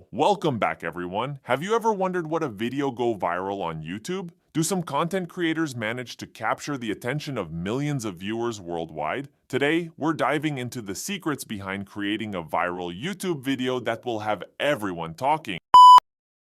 Welcome back, everyone. Have you ever wondered what a video go viral on YouTube? Do some content creators manage to capture the attention of millions of viewers worldwide? Today, we're diving into the secrets behind creating a viral YouTube video that will have everyone talking.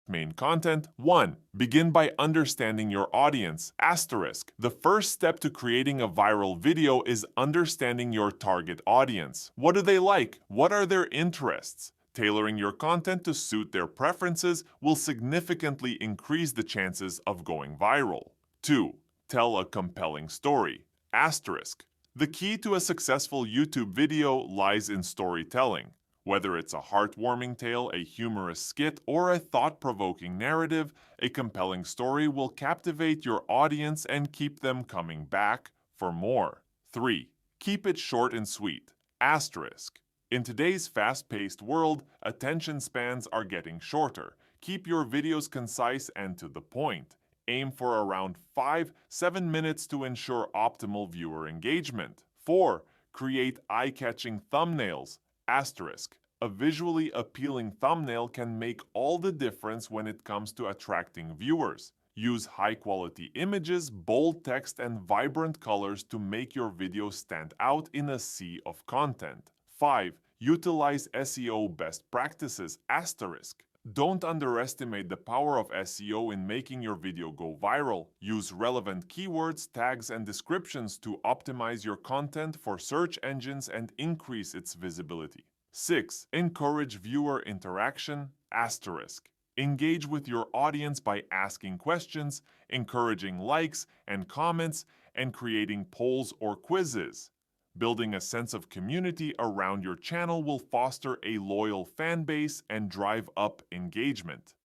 Main content. 1. Begin by understanding your audience. Asterisk. The first step to creating a viral video is understanding your target audience. What do they like? What are their interests? Tailoring your content to suit their preferences will significantly increase the chances of going viral. 2. Tell a compelling story. Asterisk. The key to a successful YouTube video lies in storytelling. Whether it's a heartwarming tale, a humorous skit, or a thought-provoking narrative, a compelling story will captivate your audience and keep them coming back for more. 3. Keep it short and sweet. Asterisk. In today's fast-paced world, attention spans are getting shorter. Keep your videos concise and to the point. Aim for around 5-7 minutes to ensure optimal viewer engagement. 4. Create eye-catching thumbnails. Asterisk. A visually appealing thumbnail can make all the difference when it comes to attracting viewers. Use high-quality images, bold text, and vibrant colors to make your video stand out in a sea of content. 5. Utilize SEO best practices. Asterisk. Don't underestimate the power of SEO in making your video go viral. Use relevant keywords, tags, and descriptions to optimize your content for search engines and increase its visibility. 6. Encourage viewer interaction. Asterisk. Engage with your audience by asking questions, encouraging likes and comments, and creating polls or quizzes. Building a sense of community around your channel will foster a loyal fan base and drive up engagement.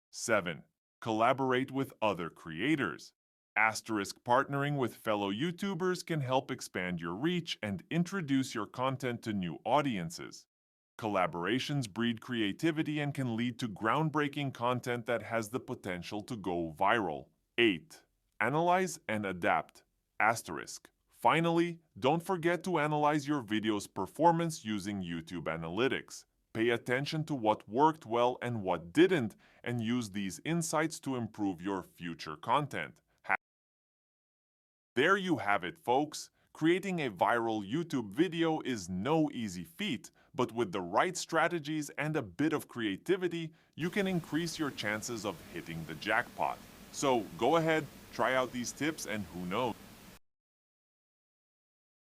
7. Collaborate with other creators. Asterisk. Partnering with fellow YouTubers can help expand your reach and introduce your content to new audiences. Collaborations breed creativity and can lead to groundbreaking content that has the potential to go viral. 8. Analyze and adapt. Asterisk. Finally, don't forget to analyze your video's performance using YouTube Analytics. Pay attention to what worked well and what didn't, and use these insights to improve your future content. There you have it, folks. Creating a viral YouTube video is no easy feat, but with the right strategies and a bit of creativity, you can increase your chances of hitting the jackpot. So go ahead, try out these tips, and who knows,